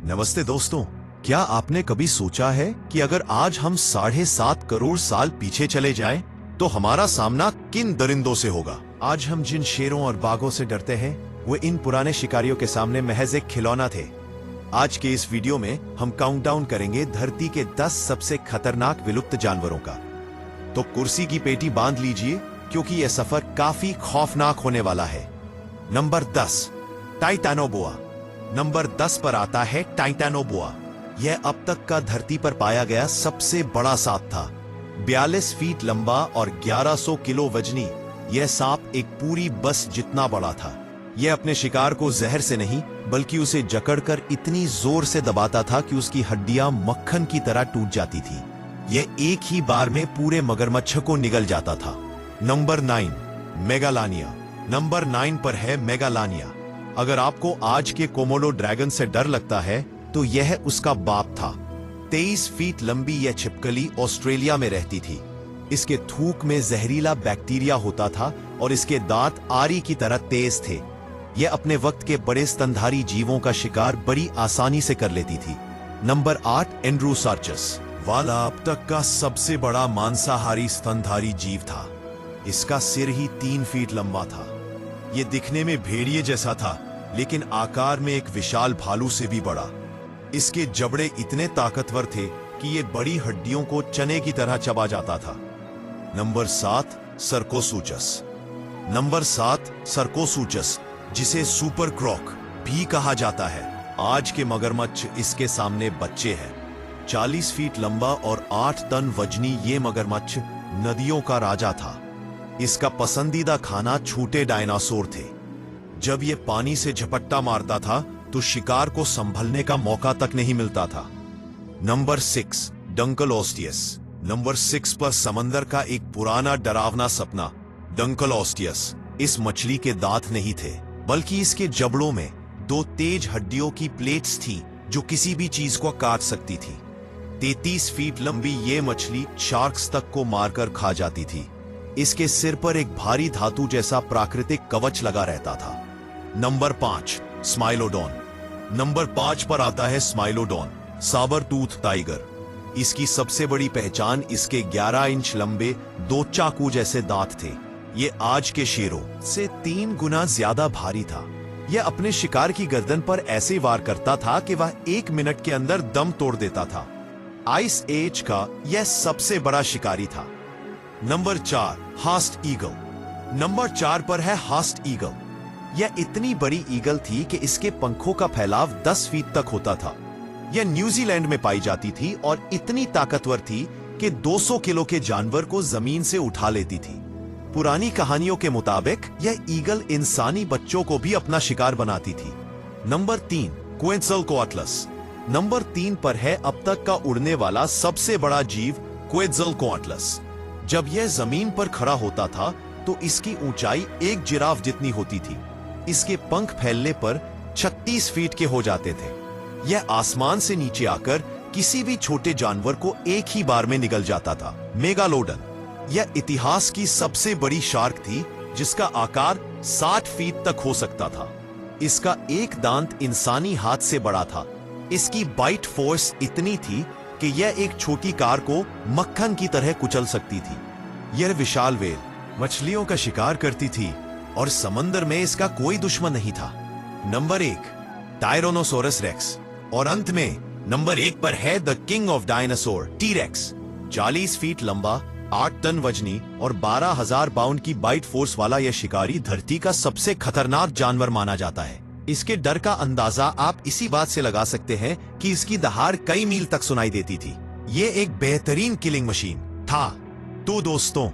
नमस्ते दोस्तों, क्या आपने कभी सोचा है कि अगर आज हम 7.5 करोड़ साल पीछे चले जाएं, तो हमारा सामना किन दरिंदों से होगा? आज हम जिन शेरों और बाघों से डरते हैं, वो इन पुराने शिकारियों के सामने महज एक खिलौना थे। आज के इस वीडियो में हम काउंटडाउन करेंगे धरती के 10 सबसे खतरनाक विलुप्त जानवरों का। तो कुर्सी की पेटी बांध लीजिए, क्योंकि यह सफर काफी खौफनाक होने वाला है। नंबर 10, टाइटैनोबोआ। नंबर 10 पर आता है टाइटैनोबोआ। यह अब तक का धरती पर पाया गया सबसे बड़ा सांप था। 42 फीट लंबा और 1100 किलो वजनी, यह सांप एक पूरी बस जितना बड़ा था। यह अपने शिकार को जहर से नहीं, बल्कि उसे जकड़कर इतनी जोर से दबाता था कि उसकी हड्डियां मक्खन की तरह टूट जाती थी। यह एक ही बार में पूरे मगरमच्छ को निगल जाता था। नंबर 9, मेगालानिया। नंबर 9 पर है मेगालानिया। अगर आपको आज के कोमोडो ड्रैगन से डर लगता है, तो यह उसका बाप था। 23 फीट लंबी यह छिपकली ऑस्ट्रेलिया में रहती थी। इसके थूक में जहरीला बैक्टीरिया होता था और इसके दांत आरी की तरह तेज थे। यह अपने वक्त के बड़े स्तनधारी जीवों का शिकार बड़ी आसानी से कर लेती थी। नंबर 8, एंड्रोसार्चस वाला अब तक का सबसे बड़ा मांसाहारी स्तनधारी जीव था। इसका सिर ही 3 फीट लंबा था। यह दिखने में भेड़िए जैसा था, लेकिन आकार में एक विशाल भालू से भी बड़ा। इसके जबड़े इतने ताकतवर थे कि ये बड़ी हड्डियों को चने की तरह चबा जाता था। नंबर 7, सर्कोसुचस। नंबर 7, सर्कोसुचस, जिसे सुपर क्रॉक भी कहा जाता है। आज के मगरमच्छ इसके सामने बच्चे हैं। 40 फीट लंबा और 8 टन वजनी ये मगरमच्छ नदियों का राजा था। इसका पसंदीदा खाना छोटे डायनासोर थे। जब यह पानी से झपट्टा मारता था, तो शिकार को संभलने का मौका तक नहीं मिलता था। नंबर 6, डंकलोस्टियस। नंबर 6 पर समंदर का एक पुराना डरावना सपना, डंकलोस्टियस। इस मछली के दांत नहीं थे, बल्कि इसके जबड़ों में 2 तेज हड्डियों की प्लेट्स थी, जो किसी भी चीज को काट सकती थी। 33 फीट लंबी ये मछली शार्क्स तक को मारकर खा जाती थी। इसके सिर पर एक भारी धातु जैसा प्राकृतिक कवच लगा रहता था। नंबर 5, स्माइलोडोन। नंबर 5 पर आता है स्माइलोडोन, साबर टूथ टाइगर। इसकी सबसे बड़ी पहचान इसके 11 इंच लंबे 2 चाकू जैसे दांत थे। ये आज के शेरों से 3 गुना ज्यादा भारी था। यह अपने शिकार की गर्दन पर ऐसे वार करता था कि वह 1 मिनट के अंदर दम तोड़ देता था। आइस एज का यह सबसे बड़ा शिकारी था। Number 4, hast eagle. नंबर 4 पर है हास्ट ईगल। यह इतनी बड़ी ईगल थी कि इसके पंखों का फैलाव 10 फीट तक होता था। यह न्यूजीलैंड में पाई जाती थी और इतनी ताकतवर थी कि 200 किलो के जानवर को जमीन से उठा लेती थी। पुरानी कहानियों के मुताबिक यह ईगल इंसानी बच्चों को भी अपना शिकार बनाती थी। नंबर 3, क्वेट्ज़लकोअट्लस। नंबर 3 पर है अब तक का उड़ने वाला सबसे बड़ा जीव, क्वेट्ज़लकोअट्लस। जब यह जमीन पर खड़ा होता था, तो इसकी ऊंचाई एक जिराफ जितनी होती थी। इसके पंख फैलने पर 36 फीट के हो जाते थे। यह आसमान से नीचे आकर किसी भी छोटे जानवर को एक ही बार में निगल जाता था। मेगालोडन, यह इतिहास की सबसे बड़ी शार्क थी, जिसका आकार 60 फीट तक हो सकता था। इसका एक दांत इंसानी हाथ से बड़ा था। इसकी बाइट फोर्स इतनी थी कि यह एक छोटी कार को मक्खन की तरह कुचल सकती थी। यह विशाल व्हेल मछलियों का शिकार करती थी और समंदर में इसका कोई दुश्मन नहीं था। Number 1, tyrannosaurus rex. और अंत में नंबर 1 पर है the king of dinosaur, T rex. 40 feet लंबा, 8 टन वजनी और 12,000 पाउंड की बाइट फोर्स वाला यह शिकारी धरती का सबसे खतरनाक जानवर माना जाता है। इसके डर का अंदाजा आप इसी बात से लगा सकते हैं कि इसकी दहाड़ कई मील तक सुनाई देती थी। ये एक बेहतरीन किलिंग मशीन था। तो दोस्तों,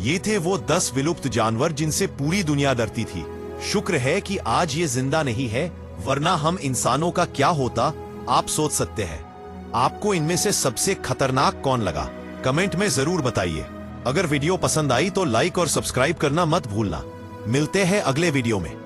ये थे वो 10 विलुप्त जानवर जिनसे पूरी दुनिया डरती थी। शुक्र है कि आज ये जिंदा नहीं है, वरना हम इंसानों का क्या होता, आप सोच सकते हैं। आपको इनमें से सबसे खतरनाक कौन लगा, कमेंट में जरूर बताइए। अगर वीडियो पसंद आई तो लाइक और सब्सक्राइब करना मत भूलना। मिलते हैं अगले वीडियो में।